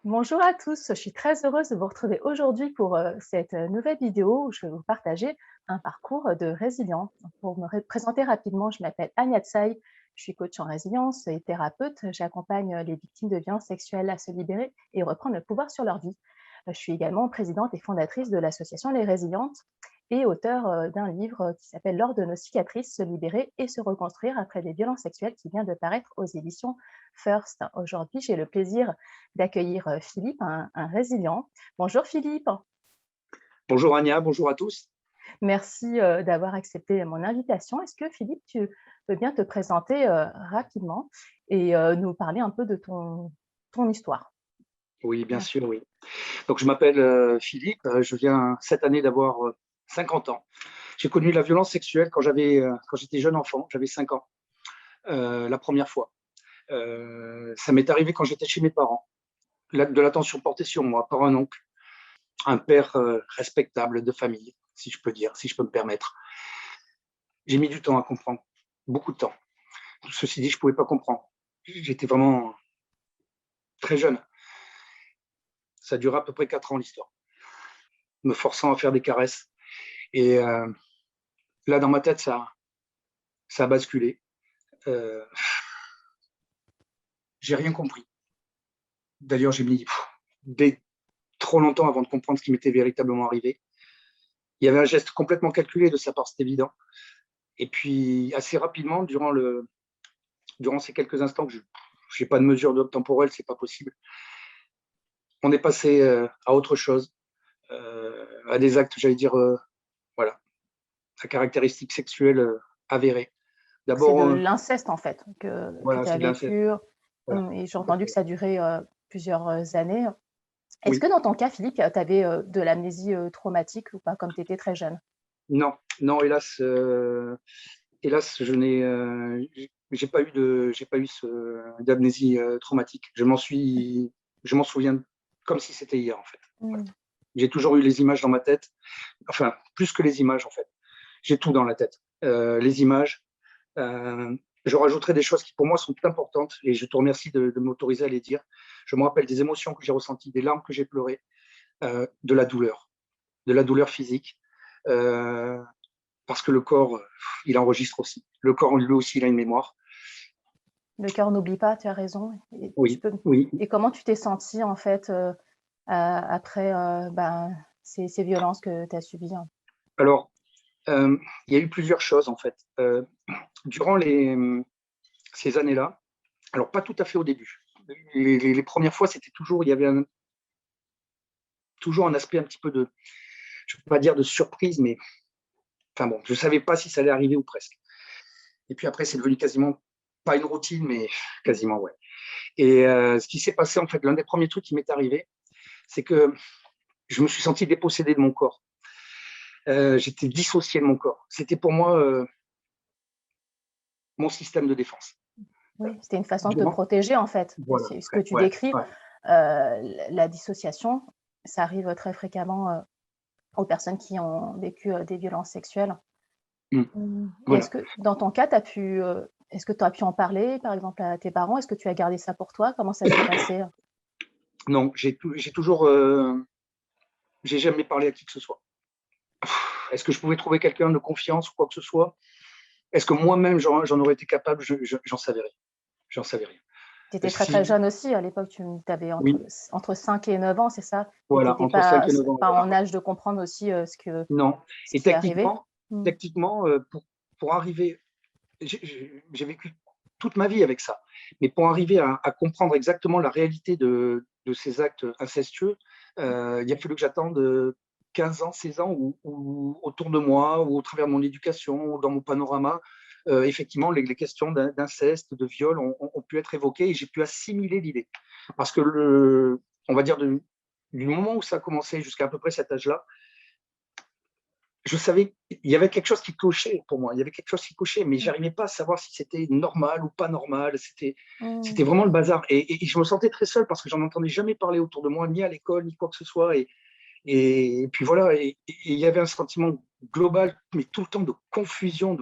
Bonjour à tous, je suis très heureuse de vous retrouver aujourd'hui pour cette nouvelle vidéo où je vais vous partager un parcours de résilience. Pour présenter rapidement, je m'appelle Anya Tsai, je suis coach en résilience et thérapeute. J'accompagne les victimes de violences sexuelles à se libérer et reprendre le pouvoir sur leur vie. Je suis également présidente et fondatrice de l'association Les Résilientes et auteure d'un livre qui s'appelle L'or de nos cicatrices, se libérer et se reconstruire après des violences sexuelles qui vient de paraître aux éditions First. Aujourd'hui, j'ai le plaisir d'accueillir Philippe, un résilient. Bonjour Philippe, Bonjour Anya, bonjour à tous. merci d'avoir accepté mon invitation. Est-ce que Philippe, tu veux bien te présenter rapidement et nous parler un peu de ton histoire? Oui, bien Merci. sûr, oui. Donc je m'appelle Philippe, je viens cette année d'avoir 50 ans. J'ai connu la violence sexuelle quand j'étais jeune enfant, j'avais 5 ans, la première fois. Ça m'est arrivé quand j'étais chez mes parents. De l'attention portée sur moi par un oncle, un père respectable de famille, si je peux dire, si je peux me permettre. J'ai mis du temps à comprendre, beaucoup de temps. Ceci dit, je ne pouvais pas comprendre. J'étais vraiment très jeune. Ça dura à peu près 4 ans l'histoire, me forçant à faire des caresses. Et là, dans ma tête, ça a basculé. Euh, j'ai rien compris. D'ailleurs, j'ai mis trop longtemps avant de comprendre ce qui m'était véritablement arrivé. Il y avait un geste complètement calculé de sa part, c'est évident. Et puis, assez rapidement, durant ces quelques instants que je n'ai pas de mesure temporelle, c'est pas possible, on est passé à autre chose, à des actes, j'allais dire, voilà, à caractéristiques sexuelles avérées. Donc c'est de D'abord, l'inceste en fait que voilà, tu as c'est de l'inceste. vécu Voilà, et j'ai tout à entendu que fait. ça a duré plusieurs années. Est-ce que Oui. dans ton cas, Philippe, tu avais de l'amnésie traumatique ou pas, comme tu étais très jeune? Non, non, hélas, j'ai pas eu d'amnésie traumatique. Je m'en souviens comme si c'était hier en fait. Voilà. Mmh. J'ai toujours eu les images dans ma tête. Enfin, plus que les images en fait. J'ai tout dans la tête. Les images. euh, je rajouterai des choses qui pour moi sont importantes et je te remercie de m'autoriser à les dire. Je me rappelle des émotions que j'ai ressenties, des larmes que j'ai pleurées, de la douleur physique. Euh, Parce que le corps, il enregistre aussi. Le corps, lui aussi, il a une mémoire. Le cœur n'oublie pas, tu as raison et tu Oui, peux oui. et comment tu t'es sentie en fait, après, ces violences que tu as subies, hein? Alors, il y a eu plusieurs choses, en fait. Durant ces années-là, alors pas tout à fait au début. Les premières fois, c'était toujours, il y avait toujours un aspect un petit peu de, je ne peux pas dire de surprise, mais enfin bon, je ne savais pas si ça allait arriver ou presque. Et puis après, c'est devenu quasiment, pas une routine, mais quasiment, ouais. Et ce qui s'est passé, en fait, l'un des premiers trucs qui m'est arrivé, c'est que je me suis senti dépossédé de mon corps. J'étais dissocié de mon corps. C'était pour moi mon système de défense. Oui, c'était une façon de te Durant, protéger en fait. voilà, C'est ce que ouais, tu ouais, décris, ouais. la dissociation, ça arrive très fréquemment, aux personnes qui ont vécu, des violences sexuelles. Mm. Mmh, et est-ce Voilà. que dans ton cas, tu as pu, est-ce que tu as pu en parler, par exemple, à tes parents? Est-ce que tu as gardé ça pour toi? Comment ça s'est passé? Non, j'ai toujours, j'ai jamais parlé à qui que ce soit. Est-ce que je pouvais trouver quelqu'un de confiance ou quoi que ce soit? Est-ce que moi-même j'en aurais été capable? J'en savais rien. J'en savais rien. Tu étais très, très Si, jeune aussi à l'époque, tu avais oui, entre 5 et 9 ans, c'est ça? Et tu voilà, étais entre 5 et 9 ans. pas Voilà. en âge de comprendre aussi, Non. ce Et qui est arrivé? Mmh. techniquement, pour arriver, j'ai vécu toute ma vie avec ça. Mais pour arriver à comprendre exactement la réalité de ces actes incestueux, il a fallu que j'attende 15 ans, 16 ans, où autour de moi, ou au travers de mon éducation, ou dans mon panorama, effectivement, les questions d'inceste, de viol ont pu être évoquées et j'ai pu assimiler l'idée. Parce que, on va dire, du moment où ça a commencé jusqu'à à peu près cet âge-là, je savais, il y avait quelque chose qui cochait pour moi, il y avait quelque chose qui cochait, mais Mmh. j'arrivais pas à savoir si c'était normal ou pas normal, Mmh. c'était vraiment le bazar. Et je me sentais très seul parce que j'en entendais jamais parler autour de moi, ni à l'école, ni quoi que ce soit. Et puis voilà, et il y avait un sentiment global, mais tout le temps de confusion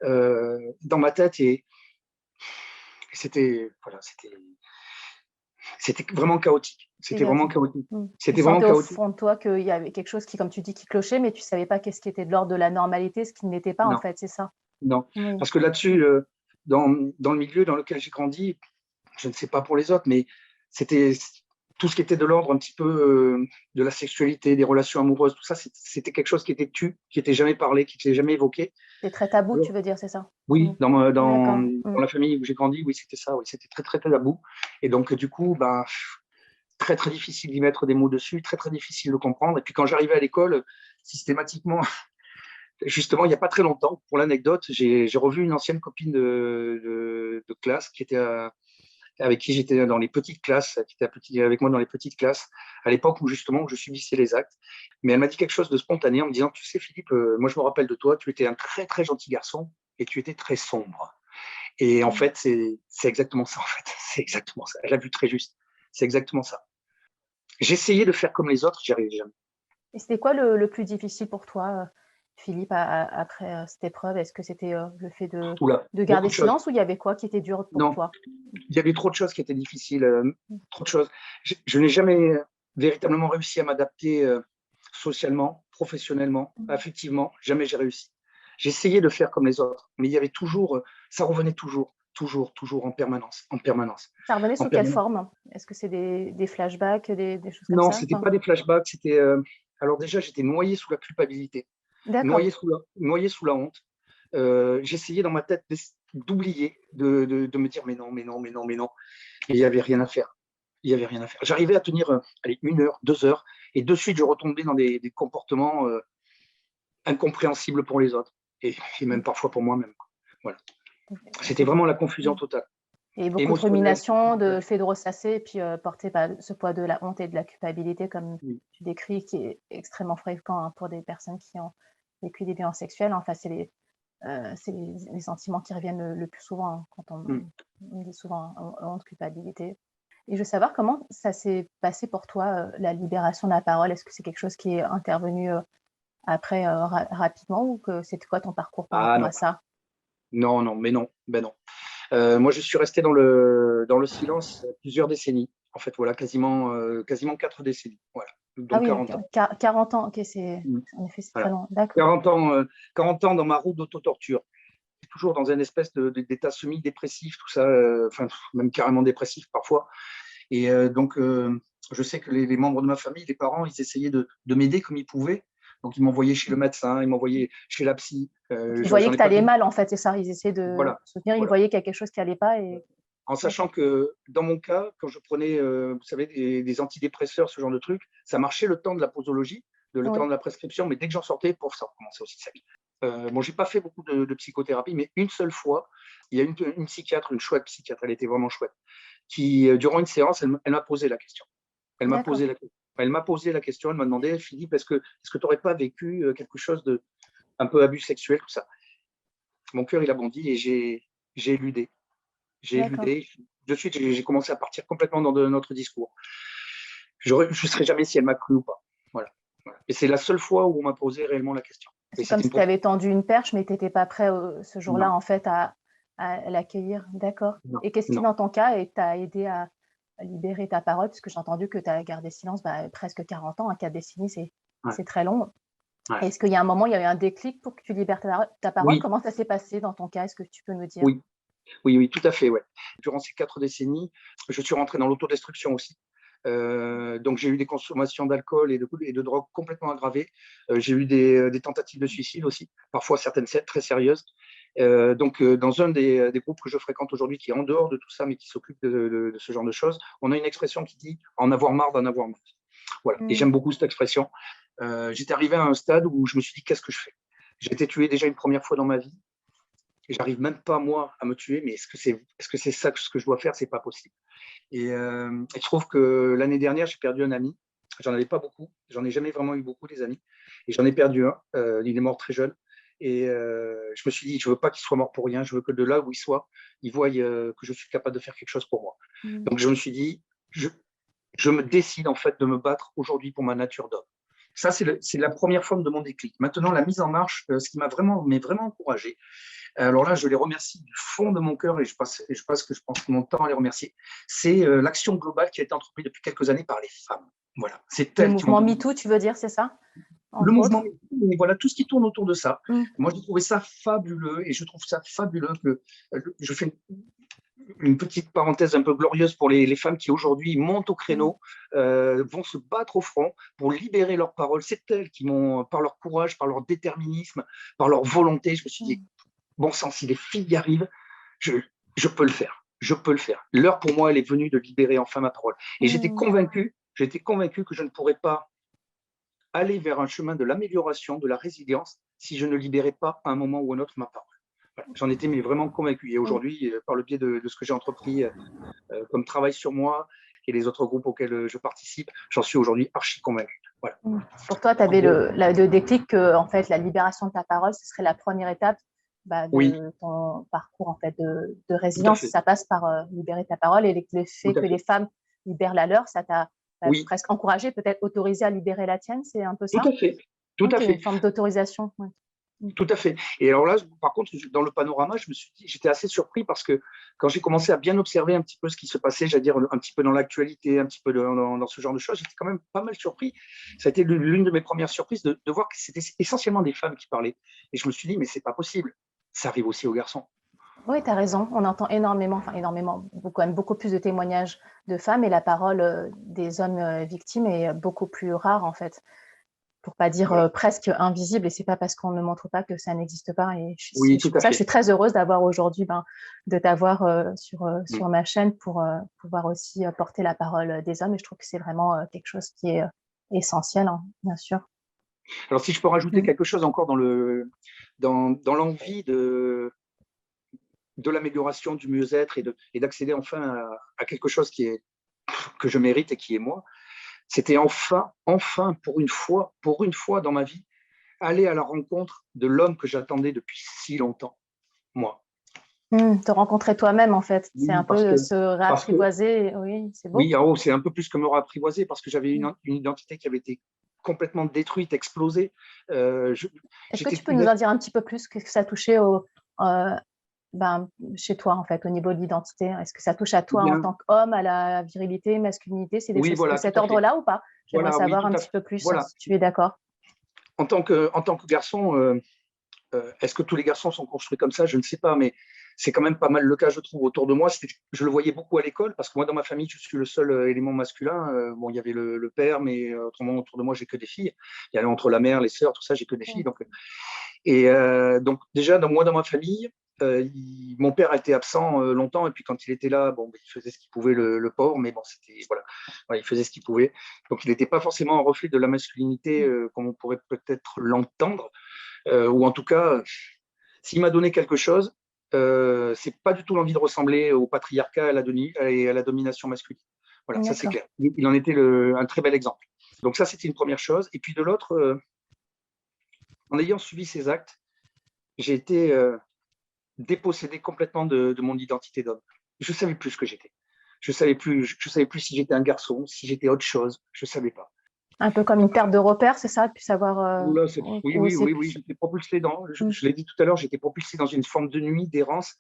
dans ma tête. Et c'était, voilà, C'était vraiment chaotique. C'était vraiment Négatif. chaotique. Tu C'était vraiment sentais au chaotique. fond de toi qu'il y avait quelque chose qui, comme tu dis, qui clochait, mais tu savais pas qu'est-ce qui était de l'ordre de la normalité, ce qui ne l'était pas, en Non, fait, c'est ça? non. Oui. Parce que là-dessus, dans le milieu dans lequel j'ai grandi, je ne sais pas pour les autres, mais c'était tout ce qui était de l'ordre un petit peu de la sexualité, des relations amoureuses, tout ça, c'était quelque chose qui était tu, qui n'était jamais parlé, qui n'était jamais évoqué. C'est très tabou, tu Alors, veux dire, c'est ça? oui, D'accord. dans la famille où j'ai grandi, oui, c'était ça, oui, c'était très, très tabou. Et donc, du coup, ben, très, très difficile d'y mettre des mots dessus, très, très difficile de comprendre. Et puis, quand j'arrivais à l'école, systématiquement, justement, il n'y a pas très longtemps, pour l'anecdote, j'ai revu une ancienne copine de classe qui était avec qui j'étais dans les petites classes, qui était avec moi dans les petites classes, à l'époque où justement où je subissais les actes. Mais elle m'a dit quelque chose de spontané en me disant, tu sais Philippe, moi je me rappelle de toi, tu étais un très très gentil garçon et tu étais très sombre. Et en fait, c'est exactement ça en fait. C'est exactement ça. Elle a vu très juste. C'est exactement ça. J'essayais de faire comme les autres, j'y arrivais jamais. Et c'était quoi le plus difficile pour toi, Philippe, après cette épreuve? Est-ce que c'était le fait Oula, de beaucoup garder de choses. silence ou il y avait quoi qui était dur pour Non, toi? il y avait trop de choses qui étaient difficiles, trop de choses. Je n'ai jamais véritablement réussi à m'adapter socialement, professionnellement, affectivement. Jamais j'ai réussi. J'essayais de faire comme les autres, mais il y avait toujours, ça revenait toujours, toujours, toujours en permanence, en permanence, Ça revenait en sous quelle permanence. forme? Est-ce que c'est des flashbacks, des choses comme Non, ça? c'était Enfin, pas des flashbacks, c'était. Alors déjà, j'étais noyé sous la culpabilité, d'accord, noyé sous la honte. J'essayais dans ma tête d'oublier, de me dire mais non, mais non, mais non, mais non. Et il n'y avait rien à faire. Il y avait rien à faire. J'arrivais à tenir allez, 1 heure, 2 heures, et de suite, je retombais dans des comportements incompréhensibles pour les autres, et même parfois pour moi-même. Voilà. C'était c'est vraiment la confusion totale. et beaucoup de Émotionnelle, rumination, de sentimentale. le fait de ressasser et puis, porter bah, ce poids de la honte et de la culpabilité comme Oui, tu décris, qui est extrêmement fréquent, hein, pour des personnes qui ont vécu des violences sexuelles. Enfin, c'est les sentiments qui reviennent le plus souvent, hein, quand mm. on dit souvent, hein, honte, culpabilité. Et je veux savoir comment ça s'est passé pour toi, la libération de la parole? Est-ce que c'est quelque chose qui est intervenu, après, rapidement ou que c'était quoi ton parcours par Ah rapport à non, ça? non, non, mais non, ben non. Moi, je suis resté dans le silence plusieurs décennies. En fait, voilà, quasiment 4 décennies. Voilà, Ah donc oui, 40 ans. 40 ans, OK, c'est Mm. en effet, c'est très Voilà. long. D'accord. 40 ans, 40 ans dans ma roue d'autotorture. Toujours dans un espèce d'état semi-dépressif, tout ça, enfin, même carrément dépressif parfois. Et donc, je sais que les membres de ma famille, les parents, ils essayaient de m'aider comme ils pouvaient. Donc, ils m'envoyaient chez le médecin, ils m'envoyaient chez la psy. Ils voyaient J'en que ai tu pas allais vu. mal, en fait, c'est ça? Ils essayaient de Voilà, soutenir, ils voilà. voyaient qu'il y a quelque chose qui allait pas et En sachant d'accord. que dans mon cas, quand je prenais, vous savez, des antidépresseurs, ce genre de truc, ça marchait le temps de la posologie, le temps Oui, de la prescription, mais dès que j'en sortais, pour ça recommençait aussi sec. Bon, j'ai pas fait beaucoup de psychothérapie, mais une seule fois, il y a une psychiatre, une chouette psychiatre, elle était vraiment chouette, qui, durant une séance, elle m'a posé la question. Elle m'a d'accord. posé la question. Elle m'a posé la question, elle m'a demandé, Philippe, est-ce que tu n'aurais pas vécu quelque chose de un peu abus sexuel, tout ça. Mon cœur, il a bondi et j'ai éludé. J'ai D'accord. éludé. De suite, j'ai commencé à partir complètement dans notre discours. Je ne serais jamais si elle m'a cru ou pas. Voilà. Voilà. Et c'est la seule fois où on m'a posé réellement la question. Et C'est comme c'était une si tu prof. avais tendu une perche, mais tu étais pas prêt, ce jour-là, Non, en fait, à l'accueillir. D'accord. non, Et qu'est-ce qui, non. dans ton cas, t'a aidé à libérer ta parole? Puisque j'ai entendu que tu as gardé silence, bah, presque 40 ans, hein, 4 décennies, Ouais, c'est très long. ouais. Est-ce qu'il y a un moment, il y a eu un déclic pour que tu libères ta parole? Oui, Comment ça s'est passé dans ton cas? Est-ce que tu peux me dire? oui, oui, oui, tout à fait. Ouais. Durant ces 4 décennies, je suis rentré dans l'autodestruction aussi. Donc j'ai eu des consommations d'alcool et de drogue complètement aggravées. J'ai eu des tentatives de suicide aussi, parfois certaines très sérieuses. Donc dans un des groupes que je fréquente aujourd'hui, qui est en dehors de tout ça, mais qui s'occupe de ce genre de choses, on a une expression qui dit en avoir marre d'en avoir marre. Voilà. Et Mmh. j'aime beaucoup cette expression. J'étais arrivé à un stade où je me suis dit, qu'est-ce que je fais? J'ai été tué déjà une première fois dans ma vie. Et j'arrive même pas moi à me tuer, mais est-ce que c'est ça ce que je dois faire? C'est pas possible. Et il se trouve que l'année dernière, j'ai perdu un ami. J'en avais pas beaucoup. J'en ai jamais vraiment eu beaucoup, des amis. Et j'en ai perdu un. Il est mort très jeune. Et je me suis dit, je veux pas qu'il soit mort pour rien. Je veux que de là où il soit, il voie que je suis capable de faire quelque chose pour moi. Mmh. Donc je me suis dit, je me décide en fait de me battre aujourd'hui pour ma nature d'homme. Ça, c'est la première forme de mon déclic. Maintenant, la mise en marche, ce qui m'a vraiment encouragé, alors là, je les remercie du fond de mon cœur et je passe que je pense mon temps à les remercier. C'est l'action globale qui a été entreprise depuis quelques années par les femmes. Voilà, c'est Le elles qui m'ont mouvement donné MeToo, tu veux dire, c'est ça, le entre mouvement, autres? et voilà tout ce qui tourne autour de ça. Mmh. Moi, j'ai trouvé ça fabuleux et je trouve ça fabuleux que je fais une petite parenthèse un peu glorieuse pour les femmes qui aujourd'hui montent au créneau, vont se battre au front pour libérer leurs paroles. C'est elles qui m'ont, par leur courage, par leur déterminisme, par leur volonté, je me suis dit, bon sang, si les filles y arrivent, je peux le faire. Je peux le faire. L'heure pour moi, elle est venue de libérer enfin ma parole. Et j'étais convaincu que je ne pourrais pas aller vers un chemin de l'amélioration, de la résilience, si je ne libérais pas à un moment ou à un autre ma parole. Voilà. J'en étais mais vraiment convaincu. Et aujourd'hui, par le biais de ce que j'ai entrepris comme travail sur moi et les autres groupes auxquels je participe, j'en suis aujourd'hui archi convaincu. Voilà. Pour toi, tu avais le déclic que en fait, la libération de ta parole, ce serait la première étape de ton parcours en fait, de résilience. Ça passe par libérer ta parole, et le fait que les femmes libèrent la leur, ça t'a presque encouragé, peut-être autorisé à libérer la tienne, c'est un peu ça? Tout à fait. Tout à fait. Une forme d'autorisation. Ouais. Tout à fait. Et alors là, par contre, dans le panorama, j'étais assez surpris parce que quand j'ai commencé à bien observer un petit peu ce qui se passait, j'allais dire un petit peu dans l'actualité, un petit peu dans ce genre de choses, j'étais quand même pas mal surpris. Ça a été l'une de mes premières surprises de voir que c'était essentiellement des femmes qui parlaient. Et je me suis dit, mais c'est pas possible. Ça arrive aussi aux garçons. Oui, tu as raison. On entend énormément, quand même beaucoup plus de témoignages de femmes, et la parole des hommes victimes est beaucoup plus rare en fait. Pour pas dire presque invisible, et c'est pas parce qu'on ne montre pas que ça n'existe pas. Et pour ça, je suis très heureuse d'avoir aujourd'hui, de t'avoir sur ma chaîne pour pouvoir aussi porter la parole des hommes. Et je trouve que c'est vraiment quelque chose qui est essentiel, hein, bien sûr. Alors, si je peux rajouter quelque chose encore dans l'envie de l'amélioration, du mieux-être et d'accéder enfin à quelque chose que je mérite et qui est moi, c'était enfin, pour une fois dans ma vie, aller à la rencontre de l'homme que j'attendais depuis si longtemps, moi. Te rencontrer toi-même, en fait. C'est un peu se réapprivoiser. Oui, c'est beau. Oui, c'est un peu plus que me réapprivoiser parce que j'avais une identité qui avait été complètement détruite, explosée. Est-ce que tu peux nous en dire un petit peu plus? Qu'est-ce que ça touchait chez toi, en fait, au niveau de l'identité? Est-ce que ça touche à toi en tant qu'homme, à la virilité, masculinité? C'est des choses de cet ordre-là ou pas? J'aimerais savoir un petit peu plus, si tu es d'accord. En tant que garçon, est-ce que tous les garçons sont construits comme ça? Je ne sais pas, mais c'est quand même pas mal le cas, je trouve, autour de moi. Je le voyais beaucoup à l'école, parce que moi, dans ma famille, je suis le seul élément masculin. Bon, il y avait le père, mais autrement, autour de moi, j'ai que des filles. Il y avait entre la mère, les sœurs, tout ça, j'ai que des filles. Donc, déjà, dans ma famille, mon père a été absent longtemps, et puis quand il était là, bon, il faisait ce qu'il pouvait, le pauvre, mais bon, il faisait ce qu'il pouvait. Donc, il n'était pas forcément un reflet de la masculinité comme on pourrait peut-être l'entendre. Ou en tout cas, s'il m'a donné quelque chose, c'est pas du tout l'envie de ressembler au patriarcat et à la domination masculine. Voilà, ça c'est clair. Il en était un très bel exemple. Donc ça, c'était une première chose. Et puis de l'autre, en ayant suivi ces actes, j'ai été dépossédé complètement de mon identité d'homme. Je ne savais plus ce que j'étais. Je savais plus si j'étais un garçon, si j'étais autre chose. Je ne savais pas. Un peu comme une perte de repère, c'est ça? Puis savoir. Oui, j'étais propulsé je l'ai dit tout à l'heure, j'étais propulsé dans une forme de nuit, d'errance.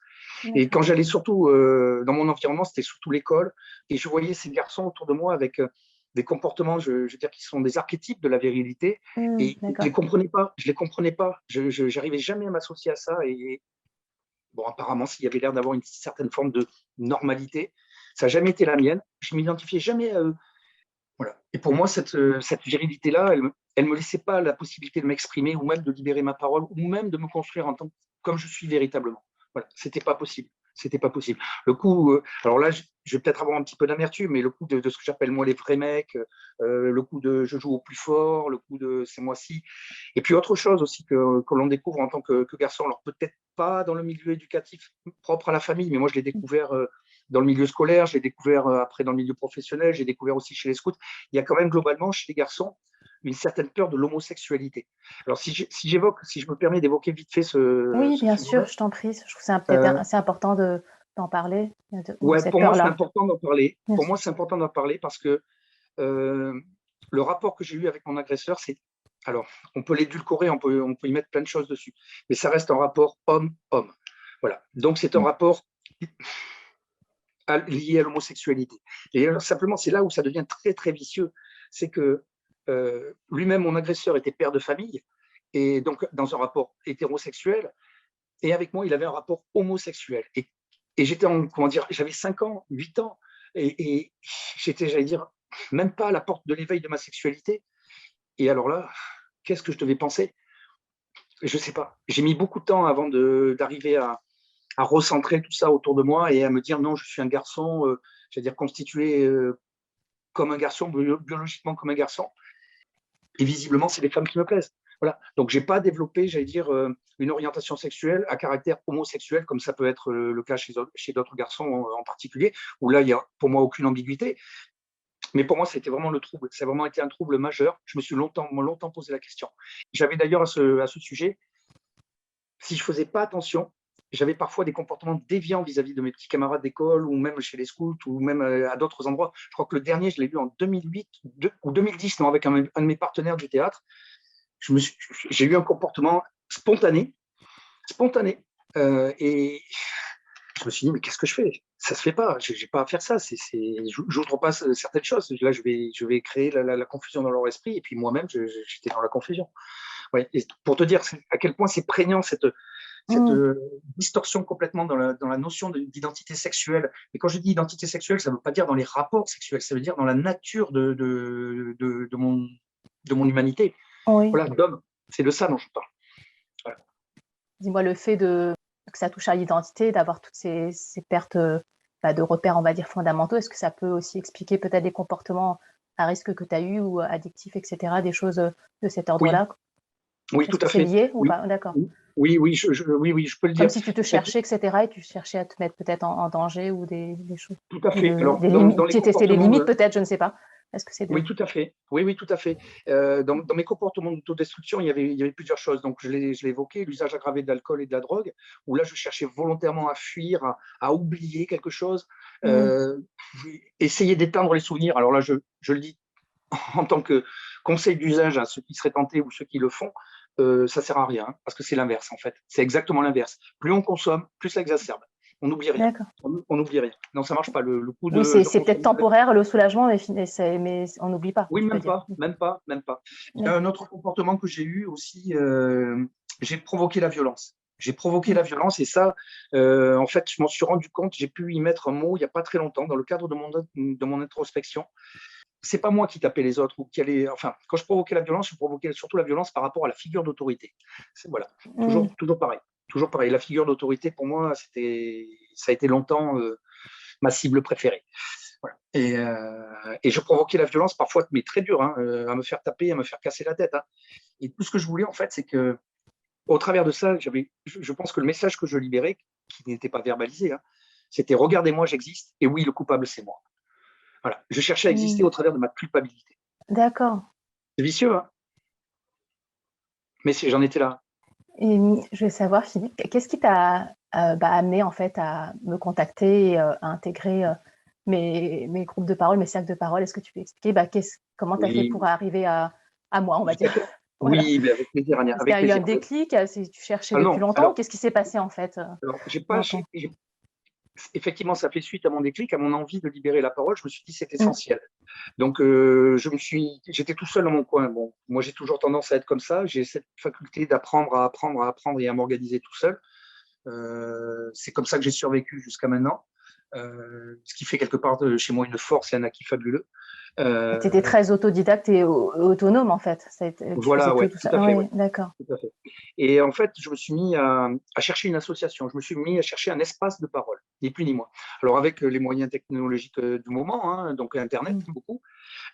Et quand j'allais surtout dans mon environnement, c'était surtout l'école. Et je voyais ces garçons autour de moi avec des comportements, je veux dire, qui sont des archétypes de la virilité. Et je les comprenais pas. Je n'arrivais jamais à m'associer à ça. Et bon, apparemment, s'il y avait l'air d'avoir une certaine forme de normalité, ça n'a jamais été la mienne. Je m'identifiais jamais à eux. Voilà. Et pour moi, cette virilité-là, elle me laissait pas la possibilité de m'exprimer, ou même de libérer ma parole, ou même de me construire comme je suis véritablement. Voilà, c'était pas possible. C'était pas possible. Le coup, alors là, je vais peut-être avoir un petit peu d'amertume, mais le coup de ce que j'appelle moi les vrais mecs, le coup de je joue au plus fort, le coup de c'est moi-ci. Et puis autre chose aussi que l'on découvre en tant que garçon, alors peut-être pas dans le milieu éducatif propre à la famille, mais moi je l'ai découvert dans le milieu scolaire, je l'ai découvert après dans le milieu professionnel, j'ai découvert aussi chez les scouts. Il y a quand même globalement chez les garçons une certaine peur de l'homosexualité. Alors si je me permets d'évoquer vite fait Oui, bien sûr, je t'en prie. Je trouve que c'est peut-être assez important d'en parler. Pour moi, c'est important d'en parler. Pour moi, c'est important d'en parler parce que le le rapport que j'ai eu avec mon agresseur, c'est… Alors, on peut l'édulcorer, on peut y mettre plein de choses dessus, mais ça reste un rapport homme-homme. Voilà. Donc, c'est un rapport lié à l'homosexualité. Et alors, simplement, c'est là où ça devient très, très vicieux. C'est que lui-même, mon agresseur, était père de famille, et donc dans un rapport hétérosexuel, et avec moi, il avait un rapport homosexuel. Et j'étais comment dire, j'avais 5 ans, 8 ans, et j'étais, j'allais dire, même pas à la porte de l'éveil de ma sexualité. Et alors là, qu'est-ce que je devais penser? Je ne sais pas. J'ai mis beaucoup de temps avant d'arriver à recentrer tout ça autour de moi et à me dire non, je suis un garçon, j'allais dire constitué comme un garçon, biologiquement comme un garçon. Et visiblement, c'est les femmes qui me plaisent. Voilà. Donc, je n'ai pas développé, j'allais dire, une orientation sexuelle à caractère homosexuel, comme ça peut être le cas chez d'autres garçons en particulier, où là, il n'y a pour moi aucune ambiguïté. Mais pour moi, c'était vraiment le trouble. Ça a vraiment été un trouble majeur. Je me suis longtemps posé la question. J'avais d'ailleurs à ce sujet, si je ne faisais pas attention, j'avais parfois des comportements déviants vis-à-vis de mes petits camarades d'école ou même chez les scouts ou même à d'autres endroits. Je crois que le dernier, je l'ai vu en 2008 ou 2010, non, avec un de mes partenaires du théâtre. J'ai eu un comportement spontané. Et je me suis dit, mais qu'est-ce que je fais? Ça ne se fait pas, je n'ai pas à faire ça. J'ouvre pas certaines choses. Là, je vais créer la confusion dans leur esprit et puis moi-même, j'étais dans la confusion. Ouais. Et pour te dire à quel point c'est prégnant cette distorsion complètement dans la notion d'identité sexuelle. Et quand je dis identité sexuelle, ça ne veut pas dire dans les rapports sexuels, ça veut dire dans la nature de mon humanité. Oui. Voilà, d'homme, c'est de ça dont je parle. Voilà. Dis-moi, le fait que ça touche à l'identité, d'avoir toutes ces pertes de repères, on va dire, fondamentaux, est-ce que ça peut aussi expliquer peut-être des comportements à risque que tu as eu ou addictifs, etc., des choses de cet ordre-là? Oui, tout à fait. C'est lié ou pas? D'accord. Oui, je peux le dire. Comme si tu te cherchais, etc., et tu cherchais à te mettre peut-être en danger ou des choses. Tout à fait. Alors, tu testais les limites, peut-être, je ne sais pas. Est-ce que c'est Oui, tout à fait. Oui, tout à fait. Dans mes comportements d'autodestruction, il y avait plusieurs choses. Donc, je l'ai évoqué, l'usage aggravé de l'alcool et de la drogue, où là, je cherchais volontairement à fuir, à oublier quelque chose, essayer d'éteindre les souvenirs. Alors là, je le dis en tant que conseil d'usage à ceux qui seraient tentés ou ceux qui le font, ça ne sert à rien, parce que c'est l'inverse, en fait. C'est exactement l'inverse. Plus on consomme, plus ça exacerbe. On n'oublie rien. On n'oublie rien. Non, ça ne marche pas. Le coup de. Oui, c'est peut-être temporaire, le soulagement, mais on n'oublie pas. Oui, même pas. Il y a un autre comportement que j'ai eu aussi, j'ai provoqué la violence. J'ai provoqué la violence et ça, en fait, je m'en suis rendu compte, j'ai pu y mettre un mot il n'y a pas très longtemps dans le cadre de mon introspection. C'est pas moi qui tapais les autres ou qui allait. Enfin, quand je provoquais la violence, je provoquais surtout la violence par rapport à la figure d'autorité. Voilà, toujours pareil. Toujours pareil. La figure d'autorité, pour moi, ça a été longtemps ma cible préférée. Voilà. Et je provoquais la violence parfois, mais très dur, à me faire taper, à me faire casser la tête. Et tout ce que je voulais, en fait, c'est que, au travers de ça, je pense que le message que je libérais, qui n'était pas verbalisé, c'était regardez-moi, j'existe, et oui, le coupable, c'est moi. Voilà. Je cherchais à exister au travers de ma culpabilité. D'accord. C'est vicieux, mais j'en étais là. Et je veux savoir, Philippe, qu'est-ce qui t'a amené en fait à me contacter et à intégrer mes groupes de parole, mes cercles de parole? Est-ce que tu peux expliquer comment tu as fait pour arriver à moi, on va dire? Voilà. Oui, mais avec plaisir, Ania. Est-ce qu'il y a eu un déclic? Si tu cherchais depuis longtemps, qu'est-ce qui s'est passé en fait? Alors, effectivement, ça fait suite à mon déclic, à mon envie de libérer la parole. Je me suis dit c'est essentiel. Donc, j'étais tout seul dans mon coin. Bon, moi, j'ai toujours tendance à être comme ça. J'ai cette faculté d'apprendre à apprendre et à m'organiser tout seul. C'est comme ça que j'ai survécu jusqu'à maintenant. Ce qui fait quelque part chez moi une force et un acquis fabuleux. Tu étais très autodidacte et autonome en fait. Voilà, ouais, tout à fait. Oui, d'accord. Et en fait, je me suis mis à chercher une association. Je me suis mis à chercher un espace de parole, ni plus ni moins. Alors avec les moyens technologiques du moment, donc Internet beaucoup.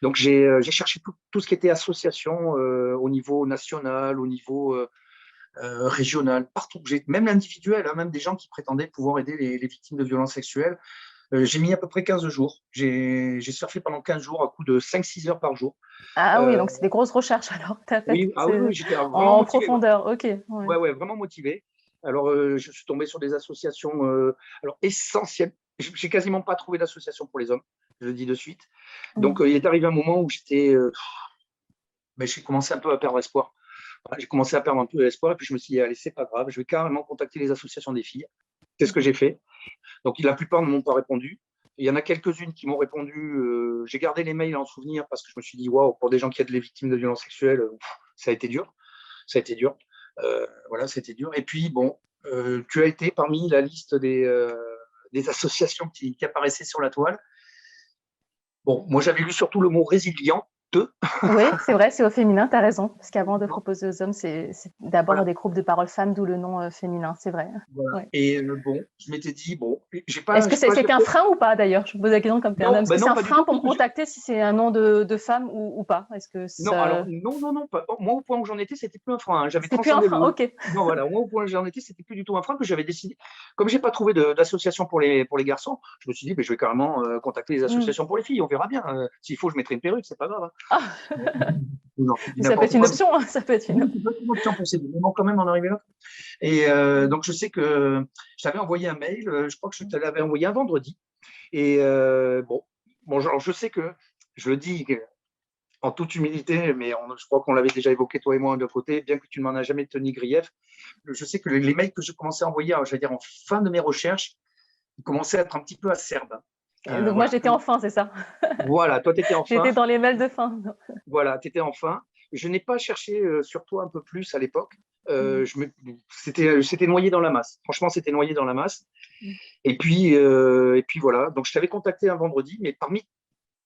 Donc j'ai cherché tout ce qui était association au niveau national, au niveau régional, partout. Même l'individuel, même des gens qui prétendaient pouvoir aider les victimes de violences sexuelles. J'ai mis à peu près 15 jours. J'ai surfé pendant 15 jours à coup de 5-6 heures par jour. Ah oui, donc c'est des grosses recherches alors que tu as fait. Oui, j'étais vraiment en motivé, profondeur, ok. Ouais, vraiment motivé. Alors, je suis tombé sur des associations essentielles. J'ai quasiment pas trouvé d'association pour les hommes, je le dis de suite. Donc, il est arrivé un moment où j'étais mais j'ai commencé un peu à perdre espoir. Voilà, j'ai commencé à perdre un peu espoir, et puis je me suis dit, allez, c'est pas grave, je vais carrément contacter les associations des filles. C'est ce que j'ai fait. Donc, la plupart ne m'ont pas répondu. Il y en a quelques-unes qui m'ont répondu. J'ai gardé les mails en souvenir parce que je me suis dit, waouh, pour des gens qui aident les victimes de violences sexuelles, ça a été dur. Ça a été dur. Voilà, c'était dur. Et puis, bon, tu as été parmi la liste des associations qui apparaissaient sur la toile. Bon, moi, j'avais lu surtout le mot résilient. Oui, c'est vrai, c'est au féminin, tu as raison. Parce qu'avant de proposer aux hommes, c'est d'abord Voilà. des groupes de parole femmes, d'où le nom féminin, c'est vrai. Voilà. Ouais. Et bon, je m'étais dit, bon, j'ai pas. Est-ce que c'est qu'un frein ou pas d'ailleurs? Je me pose la question comme tu es un homme. Est-ce que c'est un Pas du frein tout. pour me contacter si c'est un nom de femme ou pas? Est-ce que Non, alors, ça... non, pas. Moi, au point où j'en étais, c'était plus un frein. Hein. J'avais C'est plus un transcendé frein, ok. Non, voilà, moi, au point où j'en étais, c'était plus du tout un frein que j'avais décidé. Comme j'ai pas trouvé d'association pour les garçons, je me suis dit, ben, je vais carrément contacter les associations pour les filles. On verra bien. S'il faut, je mettrai une perruque, c'est pas grave. Hein. Ah. Non, je dis Ça peut être n'importe une quoi. option, hein, ça peut être une option. C'est pas une option pour ces deux. Mais quand même en arriver là. Et donc, je sais que je t'avais envoyé un mail. Je crois que je te l'avais envoyé un vendredi. Et bon, genre, je sais que je le dis en toute humilité, mais je crois qu'on l'avait déjà évoqué, toi et moi, de côté, bien que tu ne m'en as jamais tenu grief. Je sais que les mails que je commençais à envoyer, je vais dire en fin de mes recherches, ils commençaient à être un petit peu acerbes. Donc moi, Voilà. j'étais en fin, c'est ça? Voilà, toi, tu étais en fin. J'étais dans les mails de fin. Voilà, tu étais en fin. Je n'ai pas cherché sur toi un peu plus à l'époque. C'était noyé dans la masse. Franchement, c'était noyé dans la masse. Et puis voilà. Donc, je t'avais contacté un vendredi, mais parmi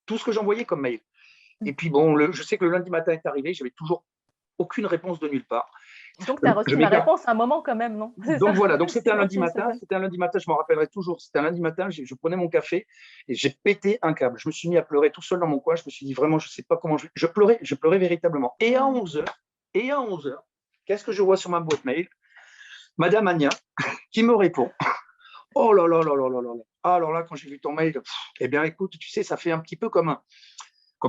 tout ce que j'envoyais comme mail. Et puis bon, je sais que le lundi matin est arrivé, j'avais toujours aucune réponse de nulle part. Donc, tu as reçu ma réponse à un moment quand même, non? Donc voilà, donc c'était un lundi matin, je m'en rappellerai toujours, c'était un lundi matin, je prenais mon café et j'ai pété un câble. Je me suis mis à pleurer tout seul dans mon coin, je me suis dit vraiment, je ne sais pas comment je pleurais véritablement. Et à 11h, qu'est-ce que je vois sur ma boîte mail? Madame Ania qui me répond. Oh là là là là là là. Alors là, quand j'ai vu ton mail, eh bien écoute, tu sais, ça fait un petit peu comme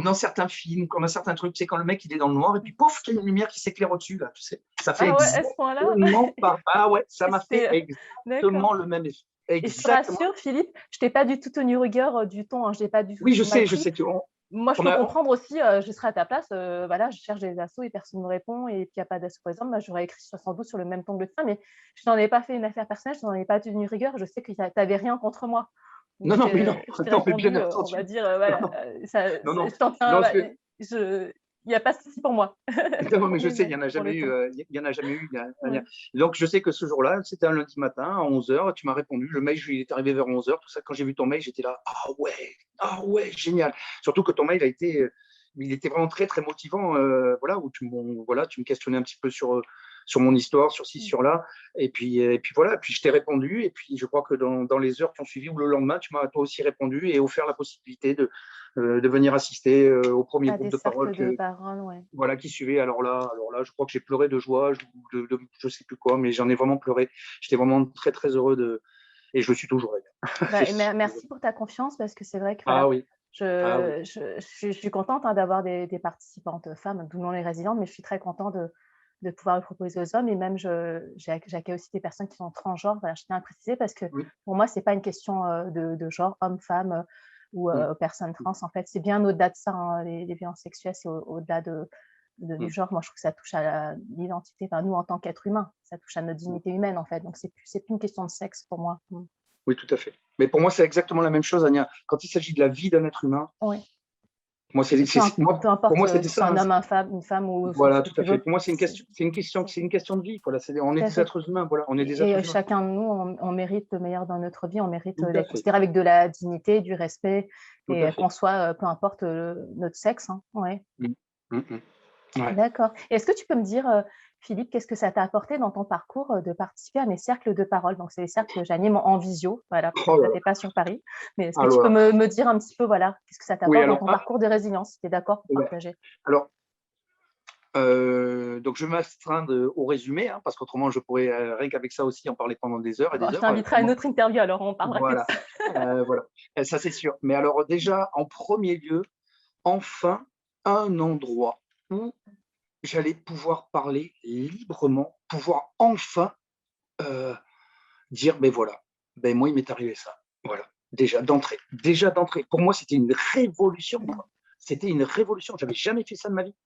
dans certains films, comme un certain truc, tu sais, quand le mec il est dans le noir et puis pouf, il y a une lumière qui s'éclaire au-dessus, là, tu sais. Ça fait exactement Ah ouais, ça m'a fait exactement le même effet. Et je te rassure, Philippe, je t'ai pas du tout tenu rigueur du ton, hein, je n'ai pas du tout. Oui, je sais que moi, je peux comprendre aussi, je serais à ta place, voilà, je cherche des assos et personne ne me répond, et puis il n'y a pas d'asso, par exemple, moi, j'aurais écrit sans doute sur le même ton que le tien, mais je n'en ai pas fait une affaire personnelle, je n'en ai pas tenu rigueur, je sais que tu n'avais rien contre moi. Donc, non, mais non, je t'ai répondu, on va dire, voilà, je t'en tiens, il n'y a pas de souci pour moi. Non, mais je sais, il n'y en a jamais eu. Ouais. Donc, je sais que ce jour-là, c'était un lundi matin, à 11h, tu m'as répondu. Le mail, il est arrivé vers 11h. Tout ça, quand j'ai vu ton mail, j'étais là, ah ouais, génial. Surtout que ton mail il était vraiment très, très motivant, voilà, où tu me questionnais un petit peu sur mon histoire, sur ci, sur là. Et puis voilà, puis je t'ai répondu. Et puis, je crois que dans les heures qui ont suivi ou le lendemain, tu m'as toi aussi répondu et offert la possibilité de venir assister au premier groupe de parole voilà, qui suivait. Alors là, je crois que j'ai pleuré de joie, je sais plus quoi, mais j'en ai vraiment pleuré. J'étais vraiment très, très heureux et je le suis toujours. Merci pour ta confiance, parce que c'est vrai que je suis contente d'avoir des participantes femmes, d'où non les résilientes, mais je suis très contente de pouvoir le proposer aux hommes, et même j'accueille aussi des personnes qui sont transgenres. Voilà, je tiens à préciser, parce que pour moi, c'est pas une question de genre homme-femme ou personnes trans. En fait, c'est bien au-delà de ça, hein, les violences sexuelles, c'est au-delà du genre. Moi, je trouve que ça touche à l'identité, nous en tant qu'être humain, ça touche à notre dignité humaine, en fait. Donc c'est plus une question de sexe pour moi. Oui, tout à fait. Mais pour moi, c'est exactement la même chose, Ania. Quand il s'agit de la vie d'un être humain, moi, peu importe si c'est un homme, une femme, ou voilà, tout à fait. Pour moi, c'est une question de vie. Voilà. On est des êtres humains. Voilà, on est des êtres humains. Chacun de nous, on mérite le meilleur dans notre vie. On mérite d'être considéré avec de la dignité, du respect, et qu'on soit, peu importe notre sexe. Hein. Ouais. D'accord. Et est-ce que tu peux me dire, Philippe, qu'est-ce que ça t'a apporté dans ton parcours de participer à mes cercles de parole? Donc, c'est les cercles que j'anime en visio, voilà, parce que ça n'était pas sur Paris. Mais est-ce que tu peux me dire un petit peu, voilà, qu'est-ce que ça t'apporte dans ton parcours de résilience, si tu es d'accord pour partager? Alors, donc, je vais m'astreindre au résumé, hein, parce qu'autrement, je pourrais, rien qu'avec ça aussi, en parler pendant des heures et des heures. Je t'inviterai à une autre interview, alors on parlera voilà. Que de ça. Voilà, ça c'est sûr. Mais alors, déjà, en premier lieu, enfin, un endroit où j'allais pouvoir parler librement, pouvoir enfin dire, ben voilà, ben moi, il m'est arrivé ça. Voilà, déjà d'entrée. Pour moi, c'était une révolution. C'était une révolution. J'avais jamais fait ça de ma vie.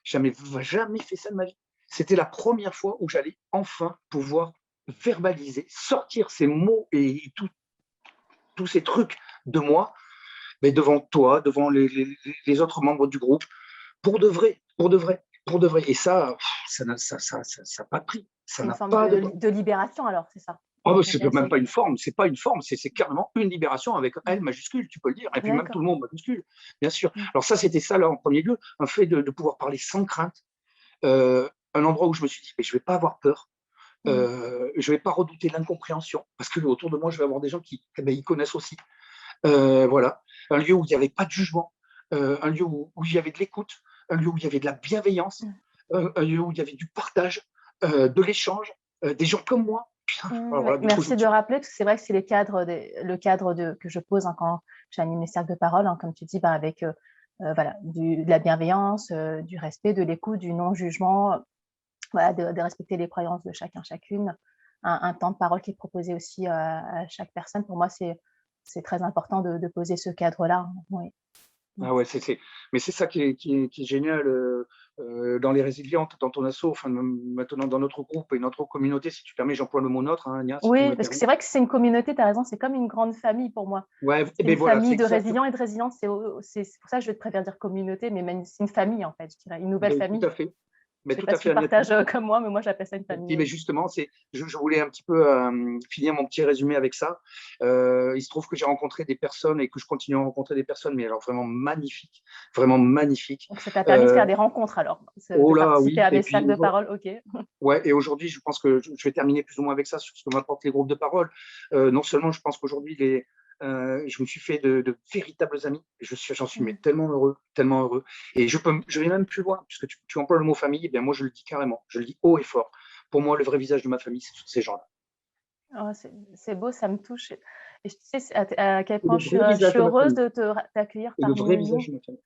Jamais, jamais fait ça de ma vie. C'était la première fois où j'allais enfin pouvoir verbaliser, sortir ces mots et tous ces trucs de moi, mais devant toi, devant les autres membres du groupe, pour de vrai, pour de vrai, pour de vrai. Et ça n'a pas de prix. Ça C'est une n'a forme pas de prix. de libération alors, c'est ça? Oh, OK, c'est même pas une forme, c'est pas une forme, c'est carrément une libération avec L majuscule, tu peux le dire, et puis même tout d'accord. le monde majuscule, bien sûr. Mmh. Alors ça, c'était ça là en premier lieu, un fait de pouvoir parler sans crainte, un endroit où je me suis dit, mais je vais pas avoir peur, Mmh. je vais pas redouter l'incompréhension, parce que autour de moi, je vais avoir des gens qui, eh ben, ils connaissent aussi. Voilà, un lieu où il n'y avait pas de jugement, un lieu où il y avait de l'écoute, un lieu où il y avait de la bienveillance, Mmh. un lieu où il y avait du partage, de l'échange, des gens comme moi. Putain, alors Ouais, voilà, du coup, je me merci de suis rappeler, parce que c'est vrai que c'est le cadre que je pose, hein, quand j'anime les cercles de parole, hein, comme tu dis, bah, avec voilà, de la bienveillance, du respect, de l'écoute, du non-jugement, voilà, de respecter les croyances de chacun, chacune. Un temps de parole qui est proposé aussi à chaque personne. Pour moi, c'est très important de poser ce cadre-là. Oui. Mm. ah ouais, mais c'est ça qui est génial, dans les résilientes, dans ton asso, enfin, maintenant dans notre groupe et notre communauté, si tu permets, j'emploie le mot «notre», hein, Agnès, si tu me Oui, le parce que permets. c'est vrai que c'est une communauté, tu as raison, c'est comme une grande famille pour moi. Ouais, et C'est beh, une voilà, c'est famille de exact. résilients et de résilientes. C'est pour ça que je préfère dire communauté, mais même c'est une famille en fait, je dirais, une nouvelle Beh, tout famille. à fait. Je Beh, sais tout pas à si fait, tu Agnès. partages comme moi, mais moi j'appelle ça une Et puis, mais famille. justement, je voulais un petit peu finir mon petit résumé avec ça. Il se trouve que j'ai rencontré des personnes et que je continue à rencontrer des personnes, mais alors vraiment magnifiques, vraiment magnifiques. Donc ça t'a permis de Euh, faire des rencontres alors, oh de là, participer oui. à Et des puis, cercles de parole, OK. ouais, et aujourd'hui, je pense que je vais terminer plus ou moins avec ça sur ce que m'apportent les groupes de parole. Non seulement, je pense qu'aujourd'hui, je me suis fait de véritables amis. J'en suis mais Mmh. tellement heureux, tellement heureux. Et je vais même plus loin, puisque tu emploies le mot famille. Eh bien, moi, je le dis carrément, je le dis haut et fort. Pour moi, le vrai visage de ma famille, c'est tous ces gens-là. Oh, c'est beau, ça me touche, et tu sais à quel C'est point le vrai je visage suis de ma heureuse famille. de t'accueillir C'est le vrai parmi visage nous. de ma famille.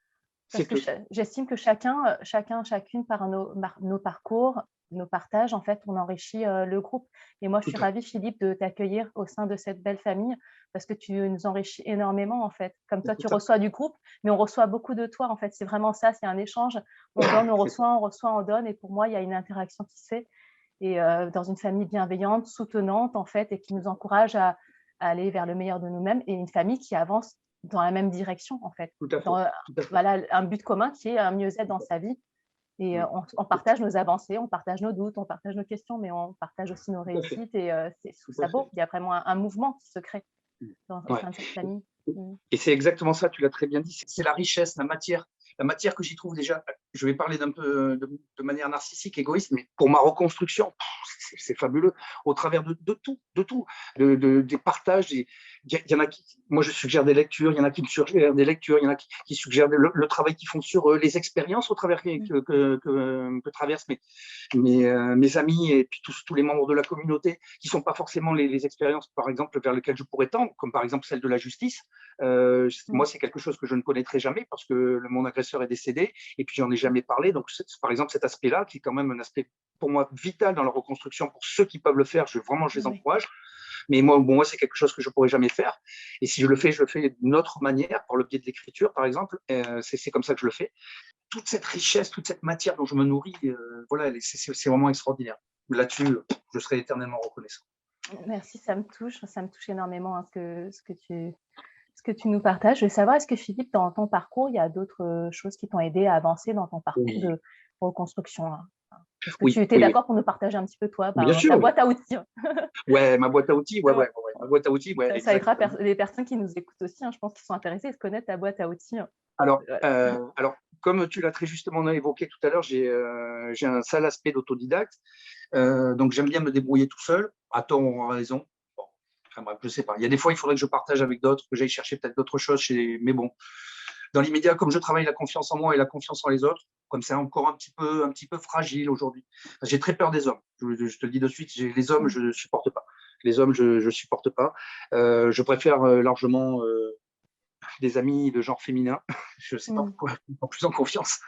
Parce C'est que eux. j'estime que chacun, chacune, par nos parcours, nos partages, en fait, on enrichit le groupe. Et moi, je Tout suis à fait. ravie, Philippe, de t'accueillir au sein de cette belle famille, parce que tu nous enrichis énormément, en fait. Comme toi, tu Tout à reçois du groupe, mais on reçoit beaucoup de toi, en fait. C'est vraiment ça, c'est un échange. On donne, fait. C'est ça. on reçoit, on donne. Et pour moi, il y a une interaction qui se fait. Et dans une famille bienveillante, soutenante, en fait, et qui nous encourage à aller vers le meilleur de nous-mêmes, et une famille qui avance dans la même direction, en fait, Tout à fait. dans Tout à fait. voilà, un but commun qui est un mieux-être dans sa vie. Et Mm. on partage nos avancées, on partage nos doutes, on partage nos questions, mais on partage aussi nos Tout à fait. réussites. Et je trouve Tout à ça beau. fait. Il y a vraiment un mouvement qui se crée Mm. au Ouais. sein de cette famille. Mmh. Et c'est exactement ça, tu l'as très bien dit, c'est la richesse, la matière que j'y trouve déjà. Je vais parler d'un peu de manière narcissique, égoïste, mais pour ma reconstruction, c'est fabuleux. Au travers de tout, des partages. Il y en a qui, moi je suggère des lectures, il y en a qui me suggèrent des lectures, il y en a qui suggèrent le travail qu'ils font sur les expériences au travers Mmh. que traversent mes amis et puis tous les membres de la communauté, qui ne sont pas forcément les expériences, par exemple, vers lesquelles je pourrais tendre, comme par exemple celle de la justice. Moi, Mmh. c'est quelque chose que je ne connaîtrai jamais parce que mon agresseur est décédé et puis j'en ai jamais parlé. Donc, par exemple, cet aspect-là, qui est quand même un aspect pour moi vital dans la reconstruction, pour ceux qui peuvent le faire, je les Oui. encourage. Mais moi, c'est quelque chose que je ne pourrais jamais faire. Et si je le fais d'une autre manière, par le biais de l'écriture, par exemple. C'est comme ça que je le fais. Toute cette richesse, toute cette matière dont je me nourris, voilà, c'est vraiment extraordinaire. Là-dessus, je serai éternellement reconnaissant. Merci, ça me touche énormément, hein, ce que tu nous partages. Je veux savoir, est-ce que Philippe, dans ton parcours, il y a d'autres choses qui t'ont aidé à avancer dans ton parcours Oui, de reconstruction, hein? Est-ce que tu oui, étais oui, oui. d'accord pour nous partager un petit peu, toi, Bien ta sûr, oui. boîte à outils? Ouais, ma boîte à outils, ouais, Ouais. ouais, ouais, ma boîte à outils, ouais, Ça aidera exactement. les personnes qui nous écoutent aussi, hein, je pense qu'ils sont intéressés de connaître ta boîte à outils. Voilà. Comme tu l'as très justement évoqué tout à l'heure, j'ai un sale aspect d'autodidacte. Donc, j'aime bien me débrouiller tout seul, à tort ou à raison. Bon, enfin bref, je sais pas. Il y a des fois, il faudrait que je partage avec d'autres, que j'aille chercher peut-être d'autres choses. Mais bon, dans l'immédiat, comme je travaille la confiance en moi et la confiance en les autres, comme c'est encore un petit peu fragile aujourd'hui. J'ai très peur des hommes. Je te le dis de suite, les hommes, Mmh. je ne supporte pas. Les hommes, je ne supporte pas. Je préfère largement des amis de genre féminin. Je ne sais pas Mmh. pourquoi, en plus en confiance,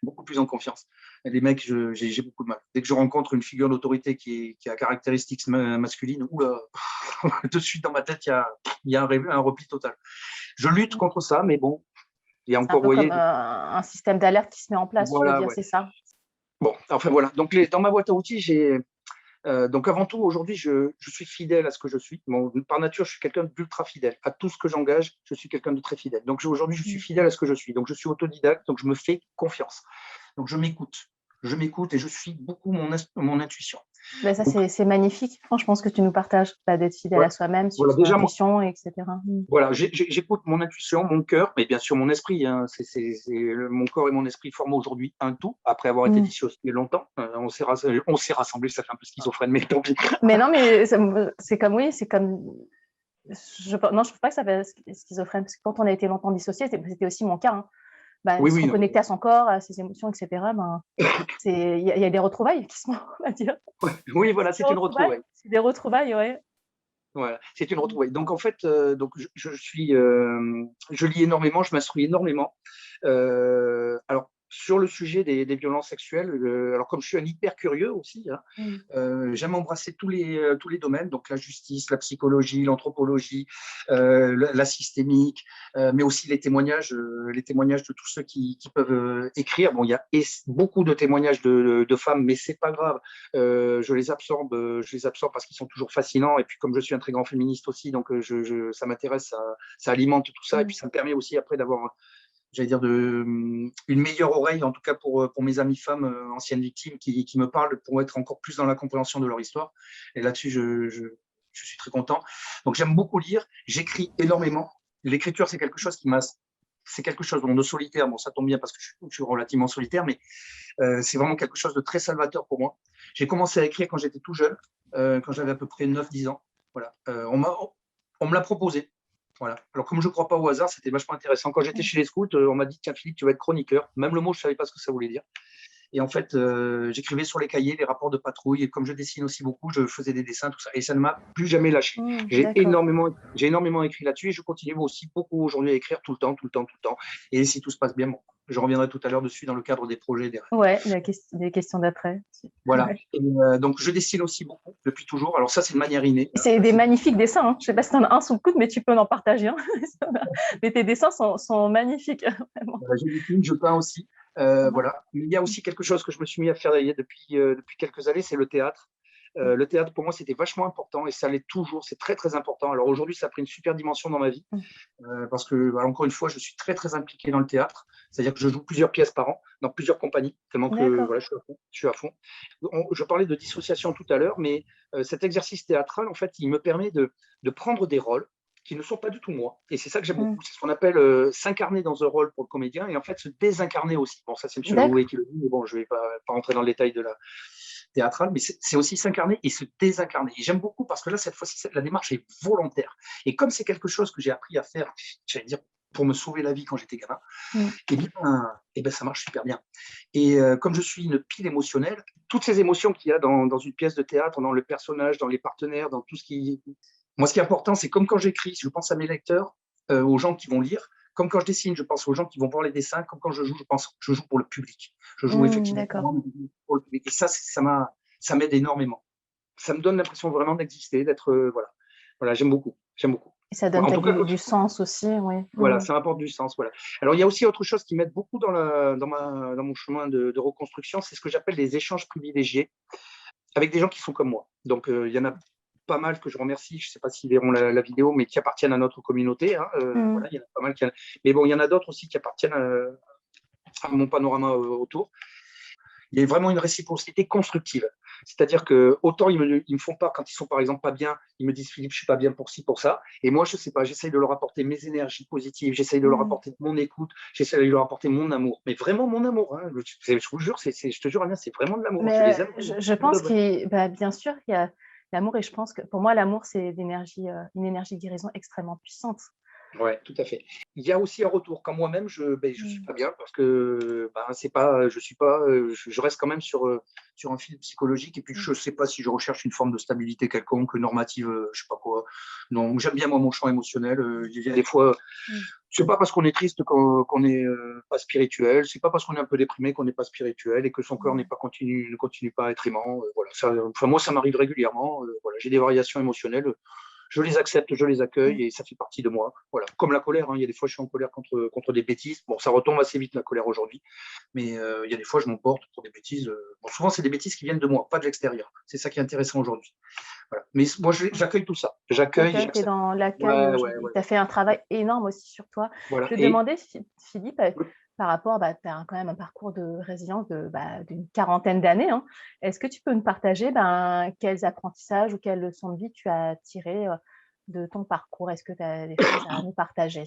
beaucoup plus en confiance. Les mecs, j'ai beaucoup de mal. Dès que je rencontre une figure d'autorité qui a caractéristiques masculines, oula, de suite dans ma tête, il y a un repli total. Je lutte contre ça, mais bon, Il y a C'est un encore, peu vous comme voyez, un système d'alerte qui se met en place, tu veux voilà, dire, ouais. c'est ça? Bon, enfin voilà. Donc, dans ma boîte à outils, donc avant tout, aujourd'hui, je suis fidèle à ce que je suis. Bon, par nature, je suis quelqu'un d'ultra fidèle. À tout ce que j'engage, je suis quelqu'un de très fidèle. Donc aujourd'hui, je suis Mmh. fidèle à ce que je suis. Donc je suis autodidacte, donc je me fais confiance. Donc je m'écoute. Je m'écoute et je suis beaucoup mon intuition. Bah, ça, Donc c'est magnifique, franchement, ce que tu nous partages, bah, d'être fidèle à voilà, soi-même, suivre voilà. son Déjà, intuition, et cetera. Mmh. voilà, j'écoute mon intuition, mon cœur, mais bien sûr mon esprit. Hein. Mon corps et mon esprit forment aujourd'hui un tout, après avoir été Mmh. dissociés longtemps. On s'est rassemblés, ça fait un peu schizophrène, mais tant pis. Mais non, mais c'est comme oui, c'est comme non, je trouve pas que ça fait schizophrène parce que quand on a été longtemps dissociés, c'était aussi mon cas, hein. Bah, Oui, se oui, non. reconnecter à son corps, à ses émotions, et cetera, ben, il y a des retrouvailles qui sont, on va dire. Oui, voilà, Des c'est une retrouvailles, retrouvaille. c'est des retrouvailles, ouais. Voilà, c'est une Mmh. retrouvaille. Donc en fait, donc je lis énormément, je m'instruis énormément. Alors sur le sujet des violences sexuelles, alors comme je suis un hyper curieux aussi, hein, Mmh. j'aime embrasser tous les domaines, donc la justice, la psychologie, l'anthropologie, la systémique, mais aussi les témoignages de tous ceux qui peuvent écrire. Bon, il y a beaucoup de témoignages de femmes, mais c'est pas grave. Je les absorbe parce qu'ils sont toujours fascinants. Et puis comme je suis un très grand féministe aussi, donc ça m'intéresse, ça alimente tout ça, et puis Mmh. ça me permet aussi après d'avoir, j'allais dire, une meilleure oreille, en tout cas pour mes amies femmes anciennes victimes qui me parlent pour être encore plus dans la compréhension de leur histoire. Et là-dessus, je suis très content. Donc j'aime beaucoup lire, j'écris énormément. L'écriture, c'est quelque chose de solitaire. Bon, ça tombe bien parce que je suis relativement solitaire, mais c'est vraiment quelque chose de très salvateur pour moi. J'ai commencé à écrire quand j'étais tout jeune, quand j'avais à peu près 9-10 ans. Voilà. On me l'a proposé. Voilà. Alors, comme je ne crois pas au hasard, c'était vachement intéressant. Quand j'étais Mmh. chez les scouts, on m'a dit, tiens, Philippe, tu vas être chroniqueur. Même le mot, je ne savais pas ce que ça voulait dire. Et en fait, j'écrivais sur les cahiers les rapports de patrouille. Et comme je dessine aussi beaucoup, je faisais des dessins, tout ça. Et ça ne m'a plus jamais lâché. Mmh, J'ai d'accord. énormément écrit là-dessus et je continue aussi beaucoup aujourd'hui à écrire tout le temps, tout le temps, tout le temps. Et si tout se passe bien, bon, je reviendrai tout à l'heure dessus dans le cadre des projets derrière. Ouais, des questions d'après. Voilà. Ouais. Et donc, je dessine aussi beaucoup depuis toujours. Alors, ça, c'est de manière innée. C'est des magnifiques dessins, hein. Je sais pas si tu en as un sous le coude, mais tu peux en partager un. Mais tes dessins sont magnifiques, vraiment. Je dessine, je peins aussi. Mmh. Voilà. Mais il y a aussi quelque chose que je me suis mis à faire depuis quelques années, c'est le théâtre. Le théâtre, pour moi, c'était vachement important et ça l'est toujours. C'est très, très important. Alors aujourd'hui, ça a pris une super dimension dans ma vie Mmh. parce que, bah, encore une fois, je suis très, très impliqué dans le théâtre. C'est-à-dire que je joue plusieurs pièces par an dans plusieurs compagnies, tellement que D'accord. voilà, je suis à fond. Je suis à fond. Je parlais de dissociation tout à l'heure, mais cet exercice théâtral, en fait, il me permet de prendre des rôles qui ne sont pas du tout moi. Et c'est ça que j'aime Mmh. beaucoup. C'est ce qu'on appelle s'incarner dans un rôle pour le comédien et en fait se désincarner aussi. Bon, ça, c'est M. D'accord. Loué qui le dit, mais bon, je ne vais pas rentrer dans le détail de la théâtrale, mais c'est aussi s'incarner et se désincarner. Et j'aime beaucoup parce que là, cette fois-ci, la démarche est volontaire. Et comme c'est quelque chose que j'ai appris à faire, j'allais dire, pour me sauver la vie quand j'étais gamin, Mmh. et bien, ça marche super bien. Et comme je suis une pile émotionnelle, toutes ces émotions qu'il y a dans une pièce de théâtre, dans le personnage, dans les partenaires, dans tout ce qui... Moi, ce qui est important, c'est comme quand j'écris, je pense à mes lecteurs, aux gens qui vont lire. Comme quand je dessine, je pense aux gens qui vont voir les dessins. Comme quand je joue, je joue pour le public. Je joue Mmh, effectivement d'accord. pour le public. Et ça m'aide énormément. Ça me donne l'impression vraiment d'exister, d'être... voilà. Voilà, j'aime beaucoup. J'aime beaucoup. Et ça donne En tout peut-être cas, du sens aussi, oui. voilà, Mmh. ça apporte du sens. Voilà. Alors, il y a aussi autre chose qui m'aide beaucoup dans mon chemin de reconstruction, c'est ce que j'appelle les échanges privilégiés avec des gens qui sont comme moi. Donc, il y en a pas mal que je remercie, je ne sais pas s'ils verront la vidéo, mais qui appartiennent à notre communauté. Hein. Mmh. Voilà, il y en a pas mal Mais bon, il y en a d'autres aussi qui appartiennent à mon panorama autour. Il y a vraiment une réciprocité constructive. C'est-à-dire que autant ils me font part quand ils sont par exemple pas bien, ils me disent Philippe, je suis pas bien pour ci, pour ça. Et moi, je sais pas, j'essaye de leur apporter mes énergies positives, j'essaye de leur Mmh. apporter mon écoute, j'essaye de leur apporter mon amour. Mais vraiment mon amour. Hein. Je vous jure, je te jure, Ania, c'est vraiment de l'amour. Je Mais les aime je pour de pense vrai. bah, bien sûr qu'il y a l'amour et je pense que pour moi, l'amour, c'est une énergie de guérison extrêmement puissante. Ouais, tout à fait. Il y a aussi un retour. Quand moi-même, je suis Mmh. pas bien parce que c'est pas, je suis pas, je reste quand même sur un fil psychologique et puis Mmh. je sais pas si je recherche une forme de stabilité quelconque, normative, je sais pas quoi. Non, j'aime bien moi mon champ émotionnel. Il y a des fois, Mmh. c'est pas parce qu'on est triste qu'on est pas spirituel. C'est pas parce qu'on est un peu déprimé qu'on n'est pas spirituel et que son corps Mmh. ne continue pas à être aimant. Voilà. Ça, enfin moi, ça m'arrive régulièrement. Voilà, j'ai des variations émotionnelles. je les accepte, je les accueille et ça fait partie de moi. Voilà. Comme la colère, hein. Il y a des fois, je suis en colère contre des bêtises. Bon, ça retombe assez vite la colère aujourd'hui, mais il y a des fois, je m'emporte pour des bêtises. Bon, souvent, c'est des bêtises qui viennent de moi, pas de l'extérieur. C'est ça qui est intéressant aujourd'hui. Voilà. Mais moi, j'accueille tout ça. J'accueille, L'accueil, tu es j'accepte. dans l'accueil Ouais, ouais, aujourd'hui. ouais, Tu as fait un travail énorme aussi sur toi. voilà. Je te Et demandais, Philippe, par rapport, tu as quand même un parcours de résilience d'une quarantaine d'années, hein. Est-ce que tu peux nous partager quels apprentissages ou quelles leçons de vie tu as tirées de ton parcours? Est-ce que tu as des choses à nous partager?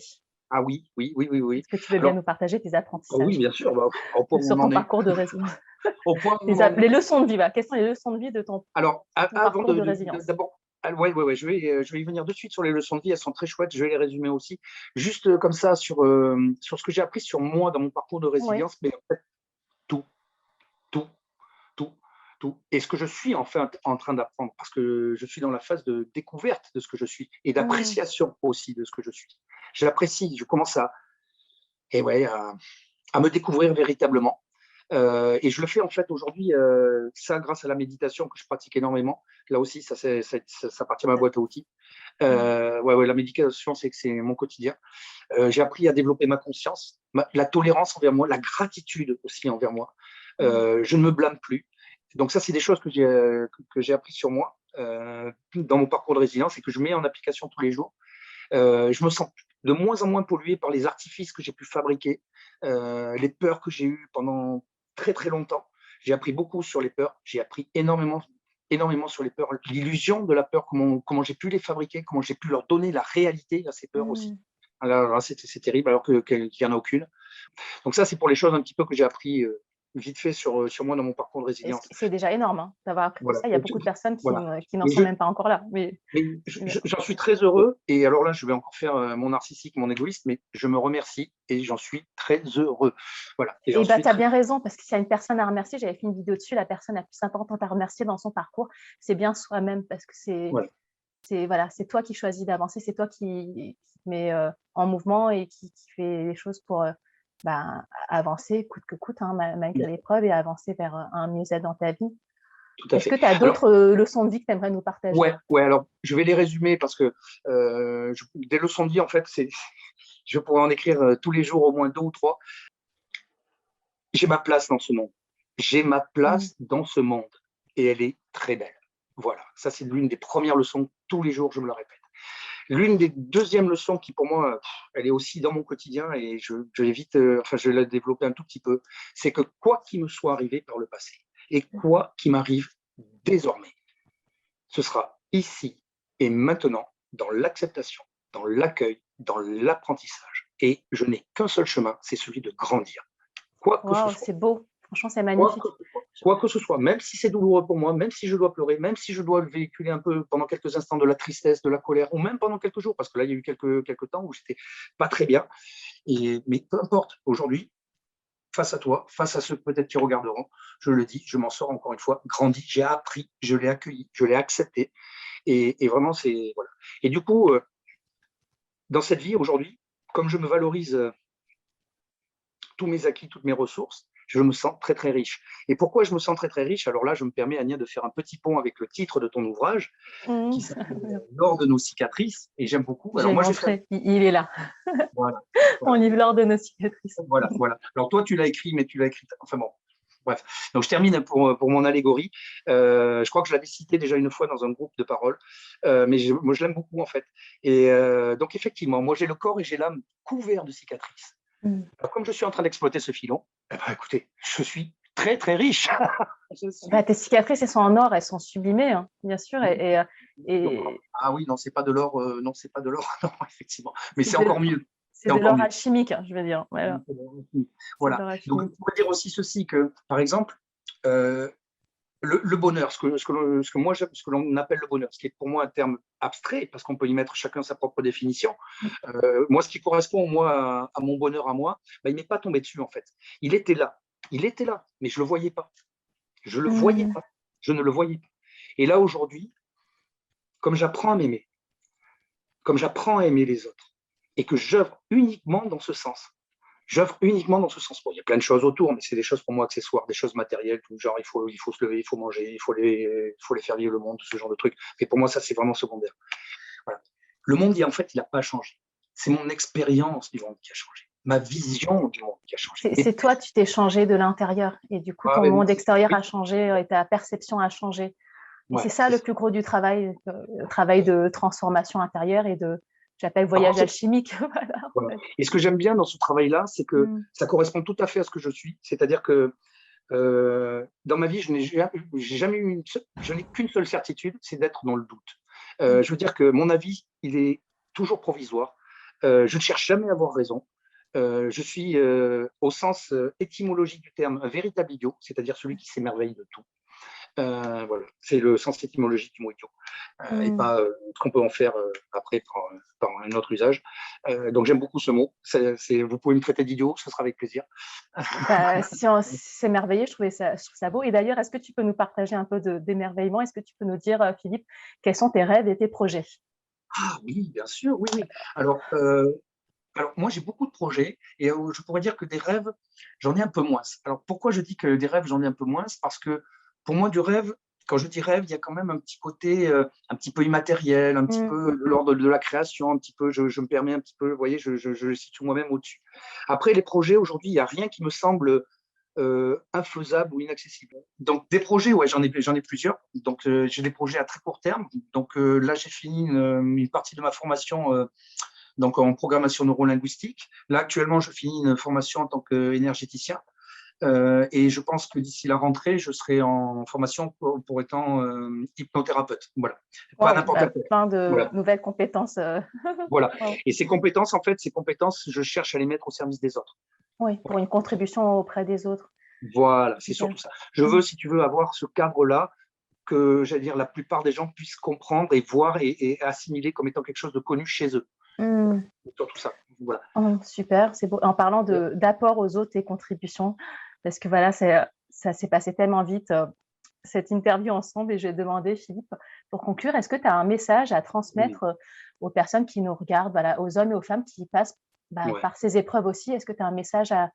ah oui, oui, oui, oui, oui. Est-ce que tu veux bien Alors, nous partager tes oui, apprentissages bien sûr, bah, au point où sur on ton en est. parcours de résilience? Au point où on en Les est. leçons de vie, voilà. Quelles sont les leçons de vie de Alors, ton avant parcours de résilience? d'abord, ouais, ouais, ouais, je vais y venir de suite sur les leçons de vie, elles sont très chouettes, je vais les résumer aussi. Juste comme ça, sur ce que j'ai appris sur moi dans mon parcours de Oui. résilience, mais en fait, tout, tout, tout, tout. Et ce que je suis enfin en train d'apprendre, parce que je suis dans la phase de découverte de ce que je suis et Mmh. d'appréciation aussi de ce que je suis. J'apprécie, je commence et ouais, à me découvrir véritablement. Et je le fais en fait aujourd'hui, ça grâce à la méditation que je pratique énormément. Là aussi, ça appartient à ma boîte à outils. Mmh. Ouais, ouais, la méditation, c'est mon quotidien. J'ai appris à développer ma conscience, la tolérance envers moi, la gratitude aussi envers moi. Mmh. Je ne me blâme plus. Donc ça, c'est des choses que j'ai appris sur moi dans mon parcours de résilience et que je mets en application tous les jours. Je me sens de moins en moins pollué par les artifices que j'ai pu fabriquer, les peurs que j'ai eues pendant très très longtemps. J'ai appris beaucoup sur les peurs, j'ai appris énormément, énormément sur les peurs, l'illusion de la peur, comment j'ai pu les fabriquer, comment j'ai pu leur donner la réalité à ces peurs aussi. Mmh. Alors, c'est terrible alors qu'il n'y en a aucune. Donc ça, c'est pour les choses un petit peu que j'ai appris vite fait sur moi dans mon parcours de Et résilience. c'est déjà énorme, hein, d'avoir appris tout Voilà. ça. Il y a beaucoup de personnes Voilà. qui n'en Mais sont même pas encore là. mais j'en suis très heureux. Et alors là, je vais encore faire mon narcissique, mon égoïste, mais je me remercie et j'en suis très heureux. Voilà. Et j'en Et suis tu as très. bien raison, parce que s'il y a une personne à remercier, j'avais fait une vidéo dessus, la personne la plus importante à remercier dans son parcours, c'est bien soi-même, parce que Voilà. voilà, c'est toi qui choisis d'avancer, c'est toi qui te mets en mouvement et qui fait les choses pour avancer coûte que coûte, hein, malgré l'épreuve, et avancer vers un mieux-être dans ta vie. Tout à Est-ce fait. que tu as Alors, d'autres leçons de vie que tu aimerais nous partager? ouais, ouais. Alors, je vais les résumer parce que des leçons de vie, en fait, je pourrais en écrire tous les jours au moins deux ou trois. J'ai ma place dans ce monde. J'ai ma Mmh. place dans ce monde et elle est très belle. Voilà. Ça, c'est l'une des premières leçons. Tous les jours, je me le répète. L'une des deuxièmes leçons qui, pour moi, elle est aussi dans mon quotidien et je vais vite, je vais la développer un tout petit peu, c'est que quoi qu'il me soit arrivé par le passé et quoi qui m'arrive désormais, ce sera ici et maintenant dans l'acceptation, dans l'accueil, dans l'apprentissage. Et je n'ai qu'un seul chemin, c'est celui de grandir. Quoi que ce Waouh, soit. c'est beau. Franchement, c'est Quoi que magnifique. ce soit. Quoi que ce soit, même si c'est douloureux pour moi, même si je dois pleurer, même si je dois véhiculer un peu pendant quelques instants de la tristesse, de la colère, ou même pendant quelques jours, parce que là, il y a eu quelques temps où j'étais pas très bien. Mais peu importe, aujourd'hui, face à toi, face à ceux peut-être qui regarderont, je le dis, je m'en sors encore une fois, grandi, j'ai appris, je l'ai accueilli, je l'ai accepté. Et vraiment, c'est. Voilà. Et du coup, dans cette vie aujourd'hui, comme je me valorise tous mes acquis, toutes mes ressources, je me sens très très riche. Et pourquoi je me sens très très riche? Alors là, je me permets, Ania, de faire un petit pont avec le titre de ton ouvrage, qui Mmh. s'appelle L'or de nos cicatrices, et j'aime beaucoup. Je Alors vais le moi, j'ai fait. montrer. Il est là. Voilà, On voilà, livre l'or de nos cicatrices. voilà, voilà. Alors toi, tu l'as écrit, mais tu l'as écrit. Enfin bon, bref. Donc je termine pour mon allégorie. Je crois que je l'avais cité déjà une fois dans un groupe de parole, mais moi je l'aime beaucoup en fait. Et donc effectivement, moi j'ai le corps et j'ai l'âme couverts de cicatrices. Mmh. Alors, comme je suis en train d'exploiter ce filon, eh ben, écoutez, je suis très très riche. Je suis. Tes cicatrices, elles sont en or, elles sont sublimées, hein, bien sûr. Et Ah oui, non, c'est pas de l'or, non, c'est pas de l'or, non, effectivement. Mais c'est c'est encore mieux. c'est C'est de encore l'or mieux. alchimique, hein, je veux dire. Voilà, c'est de Voilà. l'or Donc, alchimique. on peut dire aussi ceci que, par exemple, euh, le bonheur, ce que l'on appelle le bonheur, ce qui est pour moi un terme abstrait, parce qu'on peut y mettre chacun sa propre définition. Moi, ce qui correspond moi à mon bonheur à moi, bah, il m'est pas tombé dessus en fait. Il était là, mais je le voyais pas. Je le voyais Mmh. pas. Je ne le voyais pas. Et là aujourd'hui, comme j'apprends à m'aimer, comme j'apprends à aimer les autres, et que j'œuvre uniquement dans ce sens. J'œuvre uniquement dans ce sens. Bon, il y a plein de choses autour, mais c'est des choses pour moi accessoires, des choses matérielles, tout genre il faut se lever, il faut manger, il faut les faire vivre le monde, tout ce genre de trucs. Mais pour moi, ça, c'est vraiment secondaire. Voilà. Le monde, en fait, il n'a pas changé. C'est mon expérience du monde qui a changé, ma vision du monde qui a changé. C'est toi, tu t'es changé de l'intérieur et du coup, ton monde extérieur a changé et ta perception a changé. Et c'est ça le plus gros du travail, le travail de transformation intérieure et j'appelle voyage alchimique. Voilà. Et ce que j'aime bien dans ce travail-là, c'est que ça correspond tout à fait à ce que je suis. C'est-à-dire que dans ma vie, je n'ai qu'une seule certitude, c'est d'être dans le doute. Je veux dire que mon avis, il est toujours provisoire. Je ne cherche jamais à avoir raison. Je suis, au sens étymologique du terme, un véritable idiot, c'est-à-dire celui qui s'émerveille de tout. Voilà, c'est le sens étymologique du mot idiot, et pas ce qu'on peut en faire après par un autre usage. Donc j'aime beaucoup ce mot. Vous pouvez me traiter d'idiot, ce sera avec plaisir. Si on s'émerveiller, je trouve ça beau. Et d'ailleurs, est-ce que tu peux nous partager un peu d'émerveillement? Est-ce que tu peux nous dire, Philippe, quels sont tes rêves et tes projets? Ah oui, bien sûr, oui, oui. Alors moi, j'ai beaucoup de projets et je pourrais dire que des rêves, j'en ai un peu moins. Alors, pourquoi je dis que des rêves, j'en ai un peu moins? Parce que pour moi, du rêve, quand je dis rêve, il y a quand même un petit côté un petit peu immatériel, un petit peu de l'ordre de la création, un petit peu, je me permets un petit peu, vous voyez, je situe moi-même au-dessus. Après, les projets, aujourd'hui, il n'y a rien qui me semble infaisable ou inaccessible. Donc, des projets, ouais, j'en ai plusieurs. Donc, j'ai des projets à très court terme. Donc, là, j'ai fini une partie de ma formation donc en programmation neurolinguistique. Là, actuellement, je finis une formation en tant qu'énergéticien. Et je pense que d'ici la rentrée, je serai en formation pour étant hypnothérapeute. Voilà. Pas n'importe laquelle. Plein de nouvelles compétences. Voilà. Et ces compétences, en fait, je cherche à les mettre au service des autres. Oui, pour une contribution auprès des autres. Voilà, c'est surtout ça. Je veux, si tu veux, avoir ce cadre-là que, j'allais dire, la plupart des gens puissent comprendre et voir et assimiler comme étant quelque chose de connu chez eux. Surtout ça. Voilà. Super, c'est beau. En parlant d'apport aux autres et contributions, parce que voilà, ça s'est passé tellement vite, cette interview ensemble, et je vais demander, Philippe, pour conclure, est-ce que tu as un message à transmettre aux personnes qui nous regardent, voilà, aux hommes et aux femmes qui passent par ces épreuves aussi? Est-ce que tu as un message à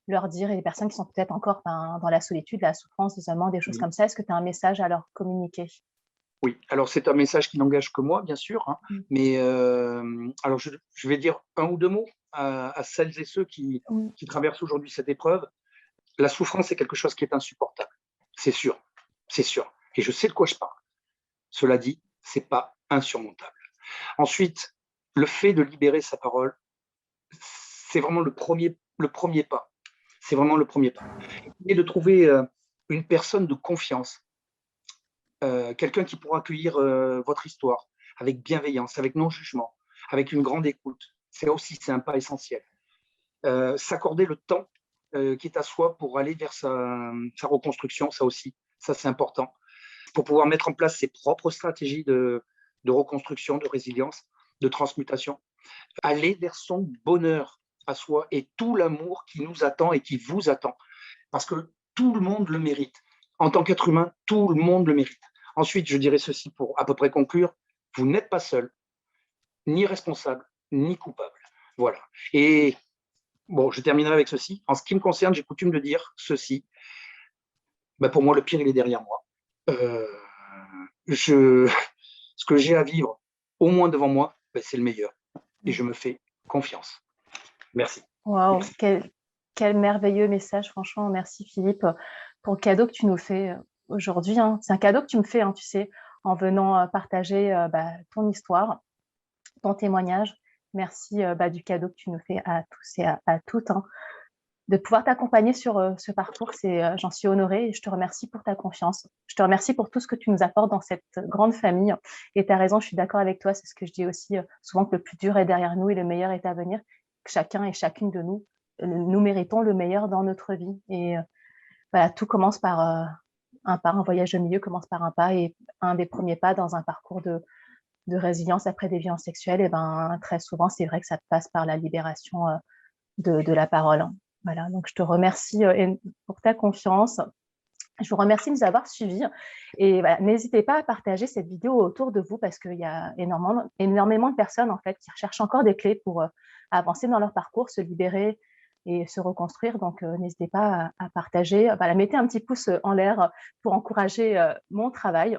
leur dire, et les personnes qui sont peut-être encore dans la solitude, la souffrance, l'isolement, des choses comme ça, est-ce que tu as un message à leur communiquer? Oui, alors c'est un message qui n'engage que moi, bien sûr, hein, mais alors je vais dire un ou deux mots à celles et ceux qui traversent aujourd'hui cette épreuve. La souffrance est quelque chose qui est insupportable, c'est sûr, c'est sûr. Et je sais de quoi je parle. Cela dit, c'est pas insurmontable. Ensuite, le fait de libérer sa parole, c'est vraiment le premier pas. C'est vraiment le premier pas. Et de trouver une personne de confiance, quelqu'un qui pourra accueillir votre histoire avec bienveillance, avec non-jugement, avec une grande écoute. C'est un pas essentiel. S'accorder le temps qui est à soi pour aller vers sa reconstruction, ça aussi, ça c'est important. Pour pouvoir mettre en place ses propres stratégies de reconstruction, de résilience, de transmutation. Aller vers son bonheur à soi et tout l'amour qui nous attend et qui vous attend. Parce que tout le monde le mérite. En tant qu'être humain, tout le monde le mérite. Ensuite, je dirais ceci pour à peu près conclure, vous n'êtes pas seul, ni responsable, ni coupable. Voilà. Et bon, je terminerai avec ceci. En ce qui me concerne, j'ai coutume de dire ceci. Pour moi, le pire, il est derrière moi. Ce que j'ai à vivre, au moins devant moi, c'est le meilleur. Et je me fais confiance. Merci. Waouh, quel merveilleux message, franchement. Merci Philippe pour le cadeau que tu nous fais aujourd'hui. C'est un cadeau que tu me fais, tu sais, en venant partager ton histoire, ton témoignage. Merci du cadeau que tu nous fais à tous et à toutes. De pouvoir t'accompagner sur ce parcours, j'en suis honorée et je te remercie pour ta confiance. Je te remercie pour tout ce que tu nous apportes dans cette grande famille. Et tu as raison, je suis d'accord avec toi, c'est ce que je dis aussi souvent, que le plus dur est derrière nous et le meilleur est à venir. Que chacun et chacune de nous, nous méritons le meilleur dans notre vie. Et voilà, tout commence par un pas, un voyage au milieu commence par un pas, et un des premiers pas dans un parcours de résilience après des violences sexuelles, et très souvent, c'est vrai que ça passe par la libération de la parole. Voilà, donc je te remercie pour ta confiance. Je vous remercie de nous avoir suivis. Et voilà, n'hésitez pas à partager cette vidéo autour de vous, parce qu'il y a énormément de personnes en fait, qui recherchent encore des clés pour avancer dans leur parcours, se libérer et se reconstruire. Donc, n'hésitez pas à partager. Voilà, mettez un petit pouce en l'air pour encourager mon travail.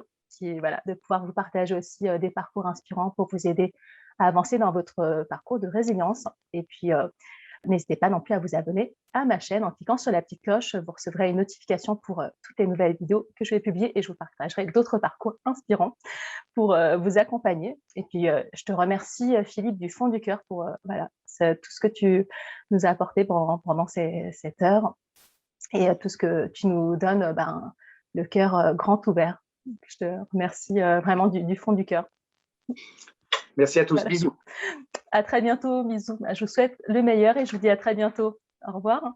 voilà, de pouvoir vous partager aussi des parcours inspirants pour vous aider à avancer dans votre parcours de résilience. Et puis, n'hésitez pas non plus à vous abonner à ma chaîne en cliquant sur la petite cloche. Vous recevrez une notification pour toutes les nouvelles vidéos que je vais publier et je vous partagerai d'autres parcours inspirants pour vous accompagner. Et puis, je te remercie, Philippe, du fond du cœur pour voilà, tout ce que tu nous as apporté pendant cette heure et tout ce que tu nous donnes, le cœur grand ouvert. Je te remercie vraiment du fond du cœur. Merci à tous. Voilà. Bisous. À très bientôt. Bisous. Je vous souhaite le meilleur et je vous dis à très bientôt. Au revoir.